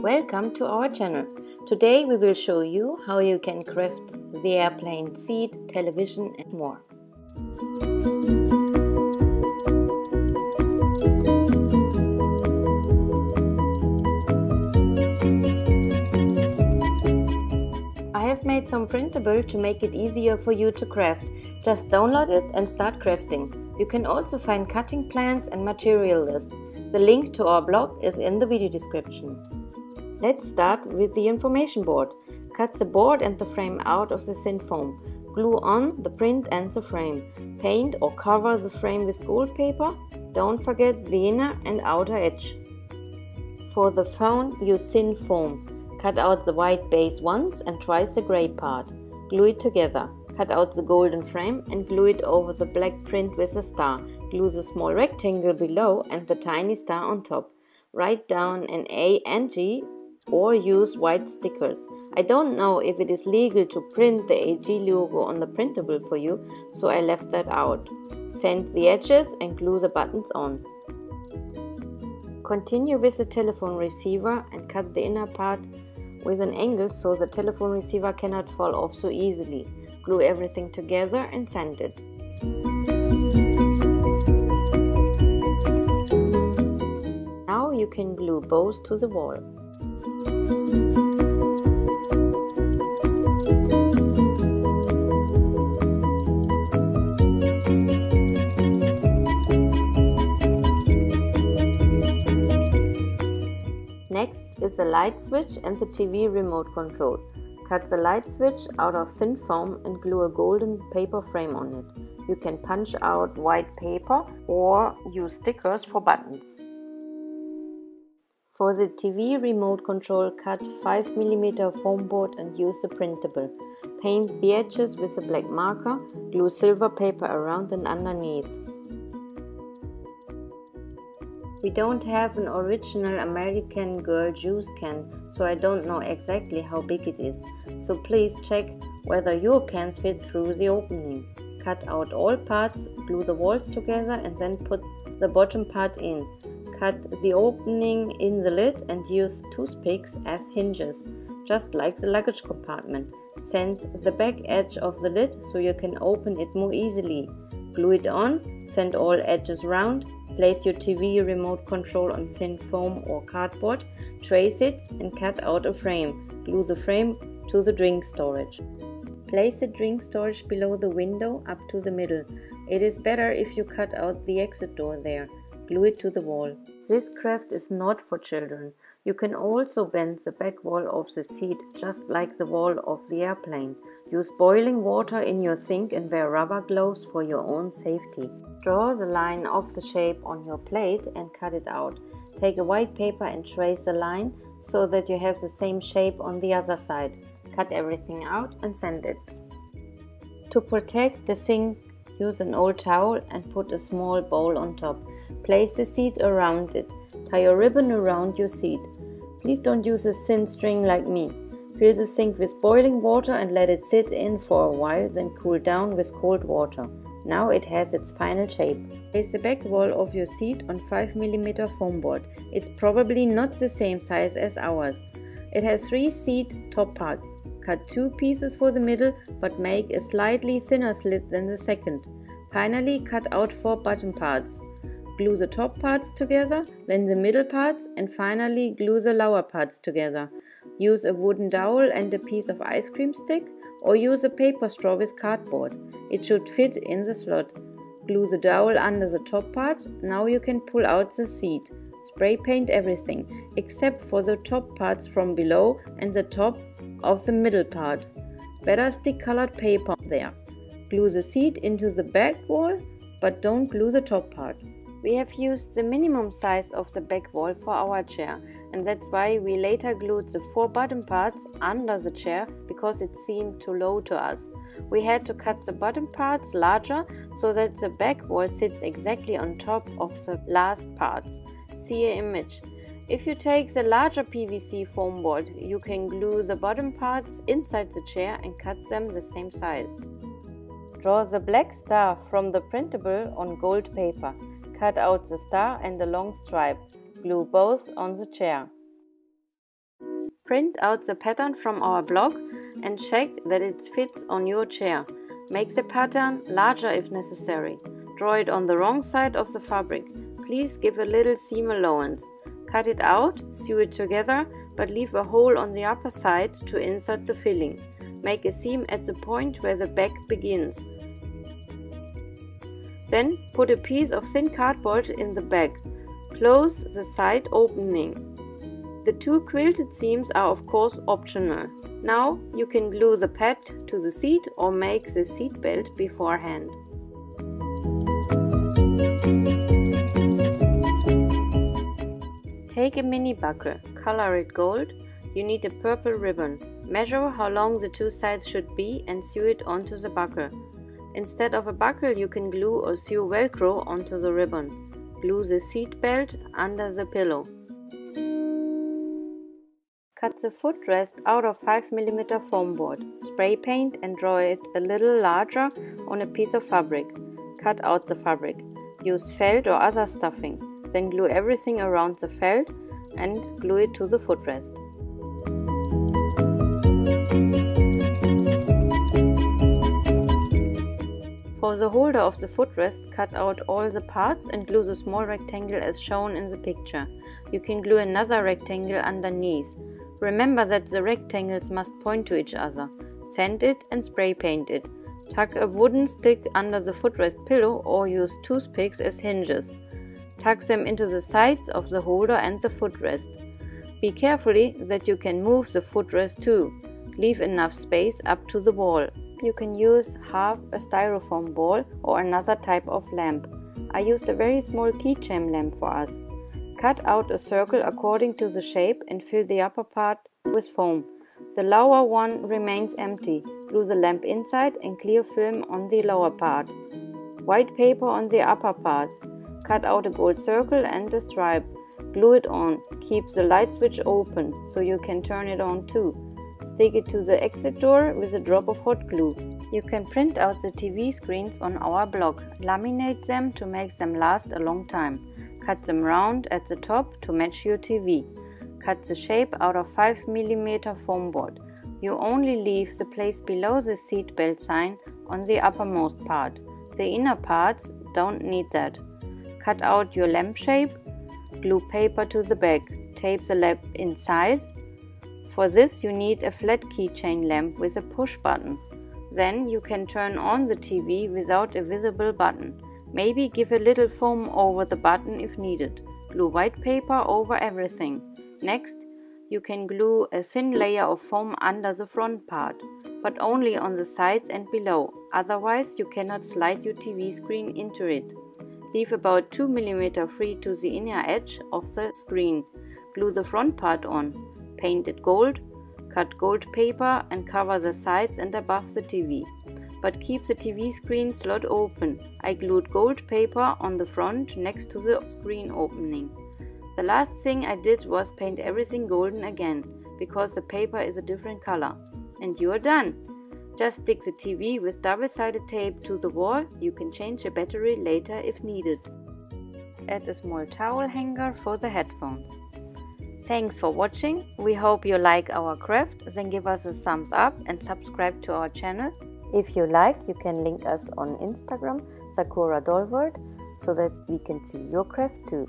Welcome to our channel. Today we will show you how you can craft the airplane seat, television and more. I have made some printable to make it easier for you to craft. Just download it and start crafting. You can also find cutting plans and material lists. The link to our blog is in the video description. Let's start with the information board. Cut the board and the frame out of the thin foam. Glue on the print and the frame. Paint or cover the frame with gold paper. Don't forget the inner and outer edge. For the phone, use thin foam. Cut out the white base once and twice the gray part. Glue it together. Cut out the golden frame and glue it over the black print with a star. Glue the small rectangle below and the tiny star on top. Write down an A and G or use white stickers. I don't know if it is legal to print the AG logo on the printable for you, so I left that out. Sand the edges and glue the buttons on. Continue with the telephone receiver and cut the inner part with an angle so the telephone receiver cannot fall off so easily. Glue everything together and sand it. Now you can glue both to the wall. Next is the light switch and the TV remote control. Cut the light switch out of thin foam and glue a golden paper frame on it. You can punch out white paper or use stickers for buttons. For the TV remote control, cut 5mm foam board and use the printable. Paint the edges with a black marker, glue silver paper around and underneath. We don't have an original American Girl juice can, so I don't know exactly how big it is. So please check whether your cans fit through the opening. Cut out all parts, glue the walls together and then put the bottom part in. Cut the opening in the lid and use toothpicks as hinges, just like the luggage compartment. Sand the back edge of the lid so you can open it more easily. Glue it on, sand all edges round. Place your TV remote control on thin foam or cardboard, trace it and cut out a frame. Glue the frame to the drink storage. Place the drink storage below the window up to the middle. It is better if you cut out the exit door there. Glue it to the wall. This craft is not for children. You can also bend the back wall of the seat just like the wall of the airplane. Use boiling water in your sink and wear rubber gloves for your own safety. Draw the line of the shape on your plate and cut it out. Take a white paper and trace the line so that you have the same shape on the other side. Cut everything out and sand it. To protect the sink, use an old towel and put a small bowl on top. Place the seat around it. Tie a ribbon around your seat. Please don't use a thin string like me. Fill the sink with boiling water and let it sit in for a while, then cool down with cold water. Now it has its final shape. Place the back wall of your seat on 5mm foam board. It's probably not the same size as ours. It has 3 seat top parts. Cut 2 pieces for the middle, but make a slightly thinner slit than the second. Finally, cut out 4 bottom parts. Glue the top parts together, then the middle parts, and finally glue the lower parts together. Use a wooden dowel and a piece of ice cream stick, or use a paper straw with cardboard. It should fit in the slot. Glue the dowel under the top part. Now you can pull out the seat. Spray paint everything, except for the top parts from below and the top of the middle part. Better stick colored paper there. Glue the seat into the back wall, but don't glue the top part. We have used the minimum size of the back wall for our chair, and that's why we later glued the 4 bottom parts under the chair because it seemed too low to us. We had to cut the bottom parts larger so that the back wall sits exactly on top of the last parts. See an image. If you take the larger PVC foam board, you can glue the bottom parts inside the chair and cut them the same size. Draw the black star from the printable on gold paper. Cut out the star and the long stripe. Glue both on the chair. Print out the pattern from our blog and check that it fits on your chair. Make the pattern larger if necessary. Draw it on the wrong side of the fabric. Please give a little seam allowance. Cut it out, sew it together, but leave a hole on the upper side to insert the filling. Make a seam at the point where the back begins. Then put a piece of thin cardboard in the back. Close the side opening. The two quilted seams are of course optional. Now you can glue the pad to the seat or make the seat belt beforehand. Take a mini buckle, color it gold. You need a purple ribbon. Measure how long the two sides should be and sew it onto the buckle. Instead of a buckle, you can glue or sew Velcro onto the ribbon. Glue the seat belt under the pillow. Cut the footrest out of 5 mm foam board. Spray paint and draw it a little larger on a piece of fabric. Cut out the fabric. Use felt or other stuffing. Then glue everything around the felt and glue it to the footrest. For the holder of the footrest, cut out all the parts and glue the small rectangle as shown in the picture. You can glue another rectangle underneath. Remember that the rectangles must point to each other. Sand it and spray paint it. Tuck a wooden stick under the footrest pillow or use toothpicks as hinges. Tuck them into the sides of the holder and the footrest. Be careful that you can move the footrest too. Leave enough space up to the wall. You can use half a styrofoam ball or another type of lamp. I used a very small keychain lamp for us. Cut out a circle according to the shape and fill the upper part with foam. The lower one remains empty. Glue the lamp inside and clear film on the lower part. White paper on the upper part. Cut out a gold circle and a stripe. Glue it on. Keep the light switch open so you can turn it on too. Stick it to the exit door with a drop of hot glue. You can print out the TV screens on our blog. Laminate them to make them last a long time. Cut them round at the top to match your TV. Cut the shape out of 5 mm foam board. You only leave the place below the seat belt sign on the uppermost part. The inner parts don't need that. Cut out your lamp shape. Glue paper to the back. Tape the lamp inside. For this you need a flat keychain lamp with a push button. Then you can turn on the TV without a visible button. Maybe give a little foam over the button if needed. Glue white paper over everything. Next, you can glue a thin layer of foam under the front part, but only on the sides and below. Otherwise, you cannot slide your TV screen into it. Leave about 2 mm free to the inner edge of the screen. Glue the front part on. Paint it gold. Cut gold paper and cover the sides and above the TV. But keep the TV screen slot open. I glued gold paper on the front next to the screen opening. The last thing I did was paint everything golden again, because the paper is a different color. And you're done! Just stick the TV with double-sided tape to the wall. You can change the battery later if needed. Add a small towel hanger for the headphones. Thanks for watching. We hope you like our craft. Then give us a thumbs up and subscribe to our channel. If you like, you can link us on Instagram, Sakura Doll World, so that we can see your craft too.